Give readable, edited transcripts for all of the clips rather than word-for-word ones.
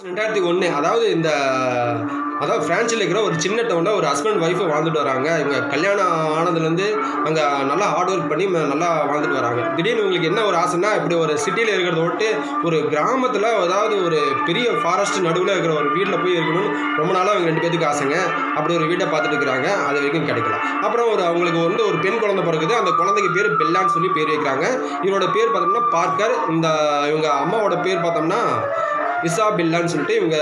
2001 அதாவது பிரான்சில் இருக்கிற ஒரு சின்ன டவுனில் ஒரு ஹஸ்பண்ட் ஒய்ஃபை வாழ்ந்துட்டு வராங்க. இவங்க கல்யாணம் ஆனதுலேருந்து அங்கே நல்லா ஹார்ட் ஒர்க் பண்ணி நல்லா வாழ்ந்துட்டு வராங்க. திடீர்னு இவங்களுக்கு என்ன ஒரு ஆசைன்னா, இப்படி ஒரு சிட்டியில் இருக்கிறத விட்டு ஒரு கிராமத்தில் அதாவது ஒரு பெரிய ஃபாரஸ்ட் நடுவில் இருக்கிற ஒரு வீட்டில் போய் இருக்கணும்னு ரொம்ப நாளாக அவங்க 2 பேத்துக்கு ஆசைங்க. அப்படி ஒரு வீட்டை பார்த்துட்டு இருக்கிறாங்க. அது வரைக்கும் கிடைக்கல. அப்புறம் அவங்களுக்கு ஒரு பெண் குழந்தை பிறகுது. அந்த குழந்தைக்கு பேர் பெல்லான்னு சொல்லி பேர் வைக்கிறாங்க. இவரோட பேர் பார்த்தோம்னா பார்க்கர். இவங்க அம்மாவோட பேர் பார்த்தோம்னா இசாபெல்லான்னு சொல்லிட்டு இவங்க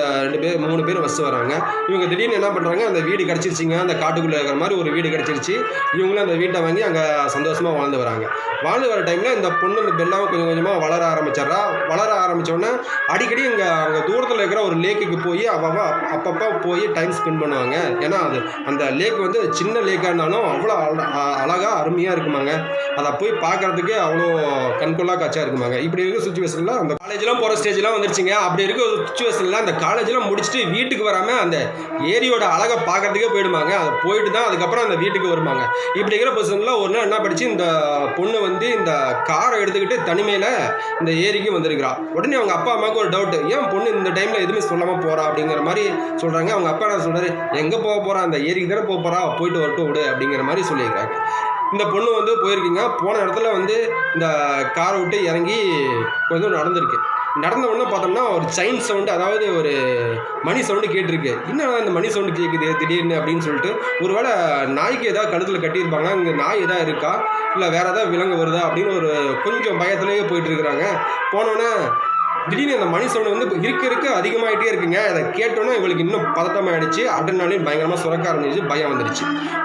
3 பேர் ஃபஸ்ட்டு வராங்க. இவங்க திடீர்னு என்ன பண்ணுறாங்க, அந்த வீடு கிடச்சிருச்சிங்க. அந்த காட்டுக்குள்ளே இருக்கிற மாதிரி ஒரு வீடு கிடச்சிருச்சு. இவங்களும் அந்த வீட்டை வாங்கி அங்கே சந்தோஷமாக வாழ்ந்து வராங்க. வாழ்ந்து வர டைமில் இந்த பொண்ணு இந்த பெல்லாவும் கொஞ்சம் கொஞ்சமாக வளர ஆரம்பிச்சிட்றா. வளர ஆரம்பித்தோடனே அடிக்கடி அவங்க தூரத்தில் இருக்கிற ஒரு லேக்குக்கு போய் அப்பப்போ போய் டைம் ஸ்பெண்ட் பண்ணுவாங்க. ஏன்னா அந்த லேக் சின்ன லேக்காக இருந்தாலும் அவ்வளோ அழகாக அருமையாக இருக்குமாங்க. அதை போய் பார்க்குறதுக்கு அவ்வளோ கண்கொள்ளா காட்சியாக இருக்குமாங்க. இப்படி இருக்கிற சுச்சுவேஷனில் அந்த காலேஜெலாம் போகிற ஸ்டேஜெலாம் வந்துருச்சுங்க. அப்படி இருக்க ஒரு சுச்சுவேஷனில் அந்த காலேஜெலாம் முடிச்சுட்டு வீட்டுக்கு வராமல் அந்த ஏரியோட அழகை பார்க்கறதுக்கே போயிடுமாங்க. அதை போயிட்டு தான் அதுக்கப்புறம் அந்த வீட்டுக்கு வருவாங்க. இப்படி இருக்கிற பர்சனில் ஒரு நாள் என்ன படிச்சு இந்த பொண்ணு இந்த காரை எடுத்துக்கிட்டு தனிமையில் இந்த ஏரிக்கு வந்திருக்கிறா. உடனே அவங்க அப்பா அம்மாவுக்கு ஒரு டவுட், ஏன் பொண்ணு இந்த டைமில் எதுவுமே சொல்லாமல் போகிறா அப்படிங்கிற மாதிரி சொல்கிறாங்க. அவங்க அப்பா என்ன சொல்கிறாரு, எங்கே போக போகிறா, அந்த ஏரிக்கு தானே போக போகிறா, போயிட்டு வரட்டும் விடு அப்படிங்கிற மாதிரி சொல்லியிருக்கிறாங்க. இந்த பொண்ணு போயிருக்கீங்க. போன இடத்துல இந்த காரை விட்டு இறங்கி கொஞ்சம் நடந்திருக்கு. நடந்த உடனே பார்த்தோம்னா ஒரு செயின் சவுண்டு, அதாவது ஒரு மணி சவுண்டு கேட்டிருக்கு. என்ன இந்த மணி சவுண்டு கேட்குது திடீர்னு அப்படின்னு சொல்லிட்டு, ஒருவேளை நாய்க்கு ஏதாவது கழுத்தில் கட்டியிருப்பாங்க, இங்கே நாய் எதாவது இருக்கா இல்லை வேறு ஏதாவது விலங்கு வருதா அப்படின்னு ஒரு கொஞ்சம் பயத்துலேயே போயிட்டு இருக்கிறாங்க. போனோன்னே திடீர்னு அந்த மணி சவுண்டு இருக்க அதிகமாகிட்டே இருக்குங்க. அதை கேட்டோன்னே இவளுக்கு இன்னும் பதட்டமாகிடுச்சு. அட்ரினலின் பயங்கரமாக சுரக்க ஆரம்பிச்சு, பயம் வந்துடுச்சு.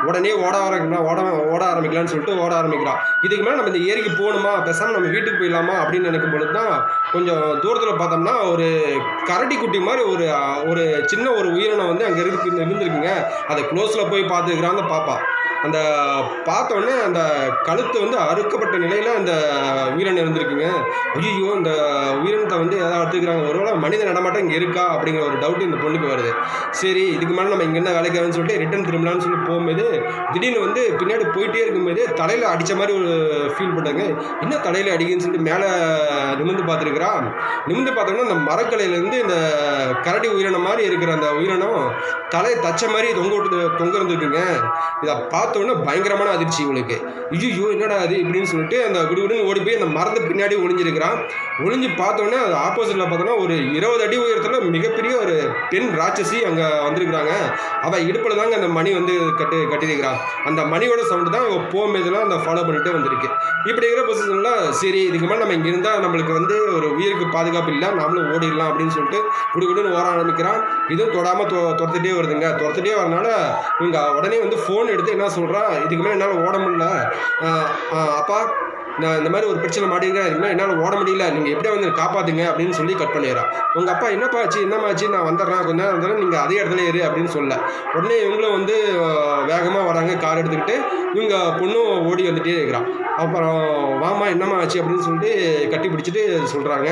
உடனே ஓட ஆரம்பிக்கலான்னு சொல்லிட்டு ஓட ஆரம்பிக்கிறான். இதுக்கு மேலே நம்ம இந்த ஏரிக்கு போகணுமா, பேசாமல் நம்ம வீட்டுக்கு போயிடலாமா அப்படின்னு நினைக்கும் பொழுது தான் கொஞ்சம் தூரத்தில் பார்த்தோம்னா ஒரு கரடி குட்டி மாதிரி ஒரு சின்ன ஒரு உயிரினம் அங்கே இருந்திருக்குங்க. அதை க்ளோஸில் போய் பார்த்துக்கிறான் அந்த பாப்பா. அந்த பார்த்தோன்னே அந்த கழுத்து அறுக்கப்பட்ட நிலையில் அந்த உயிரினம் இருந்திருக்குங்க. ஐயோ, இந்த உயிரினத்தை ஏதாவது எடுத்துக்கிறாங்க, ஒருவேளை மனித நடமாட்டம் இங்கே இருக்கா அப்படிங்கிற ஒரு டவுட்டு இந்த பொண்ணுக்கு வருது. சரி, இதுக்கு மேலே நம்ம இங்கே என்ன வேலைக்காகன்னு சொல்லிட்டு ரிட்டன் திரும்பலான்னு சொல்லி போகும்போது திடீர்னு பின்னாடி போயிட்டே இருக்கும்போது தலையில் அடித்த மாதிரி ஒரு ஃபீல் பண்ணாங்க. என்ன தலையில் அடிக்குன்னு சொல்லிட்டு மேலே நிமிர்ந்து பார்த்துருக்குறான். நிமிர்ந்து பார்த்தோம்னா அந்த மரக்கலையிலேருந்து இந்த கரடி உயிரினம் மாதிரி இருக்கிற அந்த உயிரினம் தலையை தச்ச மாதிரி தொங்க இருந்துருக்குங்க. இதை பார்த்தோன்னே பயங்கரமான அதிர்ச்சி இவளுக்கு. ஐயோ, என்னடா அது இப்படின்னு சொல்லிட்டு அந்த குடுகுடுன்னு ஓடி போய் அந்த மரத்தை பின்னாடி ஒளிஞ்சிருக்கிறான். ஒளிஞ்சு பார்த்தோன்னே அது ஆப்போசிட்டில் பார்த்தோன்னா ஒரு 20 அடி உயரத்தில் மிகப்பெரிய ஒரு பெண் ராட்சசி அங்கே வந்திருக்கிறாங்க. அவள் இடுப்பில் தாங்க அந்த மணி கட்டியிருக்கிறான். அந்த மணியோட சவுண்டு தான் இவள் போகும்போதெல்லாம் அந்த ஃபாலோ பண்ணிட்டு வந்திருக்கு. இப்படி இருக்கிற பொசிஷனில் சரி, இதுக்கு மேலே நம்ம இங்கே இருந்தால் நம்மளுக்கு ஒரு உயிருக்கு பாதுகாப்பு இல்லை, நாமளும் ஓடிடலாம் அப்படின்னு சொல்லிட்டு குடுகுடுன்னு ஓட ஆரம்பிக்கிறான். இதுவும் தொடாமல் துரத்துட்டே வருதுங்க. துரத்துட்டே வரனால இவங்க உடனே ஃபோன் எடுத்து என்ன சொல்கிறா, இதுக்கு மேலே என்னால் ஓட முடியல அப்பா, நான் இந்த மாதிரி ஒரு பிரச்சனை மாட்டிருக்கேன், இதுக்கு மேலே என்னால் ஓட முடியல, நீங்கள் எப்படியா காப்பாற்றுங்க அப்படின்னு சொல்லி கட் பண்ணிடுறான். உங்கள் அப்பா என்னப்பா ஆச்சு, நான் வந்துடுறேன், கொஞ்ச நேரம் வந்துடுறேன், நீங்கள் அதே இடத்துல ஏறு அப்படின்னு சொல்ல. உடனே இவங்களும் வேகமாக வராங்க கார் எடுத்துக்கிட்டு. இவங்க பொண்ணும் ஓடி வந்துகிட்டே இருக்கிறான். அப்புறம் வாமா என்னம்மா ஆச்சு அப்படின்னு சொல்லிட்டு கட்டி பிடிச்சிட்டு சொல்கிறாங்க.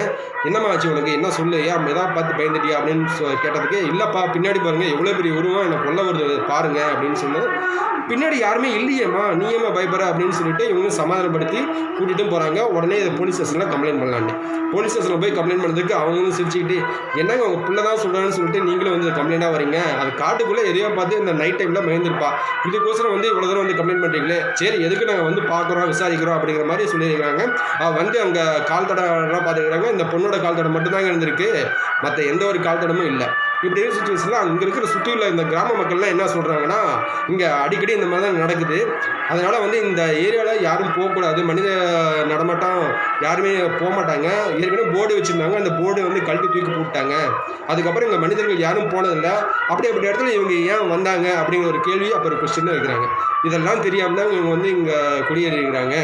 என்னம்மா ஆச்சு உனக்கு, என்ன சொல்லு, ஏன் ஏதாவது பார்த்து பயந்துட்டியா அப்படின்னு கேட்டதுக்கு, இல்லைப்பா பின்னாடி பாருங்கள் எவ்வளோ பெரிய உருவம் எனக்கு கொல்ல வருது பாருங்க அப்படின்னு சொன்னது. பின்னாடி யாருமே இல்லையேம்மா, நீ ஏமா பயப்படுற அப்படின்னு சொல்லிட்டு இவங்க சமாதானப்படுத்தி கூட்டிகிட்டும் போகிறாங்க. உடனே போலீஸ் ஸ்டேஷனில் கம்ப்ளைண்ட் பண்ணலான்னு போலீஸ் ஸ்டேஷனில் போய் கம்ப்ளைண்ட் பண்ணுறதுக்கு அவங்களும் சிரிச்சுக்கிட்டு, என்னங்க உங்கள் பிள்ளை தான் சொல்கிறான்னு சொல்லிட்டு நீங்களும் கம்ப்ளைண்ட்டாக வரீங்க, அது காட்டுக்குள்ளே எதையோ பார்த்து இந்த நைட் டைமில் மயந்திருப்பா, இதுக்கோசரம் இவ்வளோ தூரம் கம்ப்ளைண்ட் பண்ணுறீங்களே, சரி எதுக்கு நாங்கள் பார்க்குறோம் விசாரிக்கிறோம் அப்படிங்கிற மாதிரி சொல்லியிருக்கிறாங்க. அங்கே கால் தடம்லாம் பார்த்துக்கிறாங்க. இந்த பொண்ணோட கால் தடம் மட்டும்தாங்க இருந்திருக்கு, மற்ற எந்த ஒரு கால் தடமும் இல்லை. இப்படி இருக்கிற சுச்சுவேஷனில் அங்கே இருக்கிற சுற்றியுள்ள இந்த கிராம மக்கள்லாம் என்ன சொல்கிறாங்கன்னா, இங்கே அடிக்கடி இந்த மாதிரி தான் நடக்குது, அதனால் இந்த ஏரியாவில் யாரும் போகக்கூடாது, மனித நடமாட்டம் யாருமே போக மாட்டாங்க. ஏற்கனவே போர்டு வச்சுருந்தாங்க, அந்த போர்டு கழட்டி தூக்கி போட்டாங்க. அதுக்கப்புறம் இங்கே மனிதர்கள் யாரும் போனதில்லை. அப்படி இடத்துல இவங்க ஏன் வந்தாங்க அப்படிங்கிற ஒரு கேள்வி அப்புறம் ஒரு கொஸ்டின் வைக்கிறாங்க. இதெல்லாம் தெரியாமல் தான் இவங்க இங்கே குடியேறிக்கிறாங்க.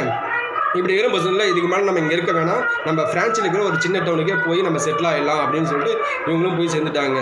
இப்படி இருக்கிற பர்சனில் இதுக்கு மேலே நம்ம இங்கே இருக்க வேணாம், நம்ம பிரான்சில் இருக்கிற ஒரு சின்ன டவுனுக்கே போய் நம்ம செட்டில் ஆகிடலாம் அப்படின்னு சொல்லிட்டு இவங்களும் போய் சேர்ந்துட்டாங்க.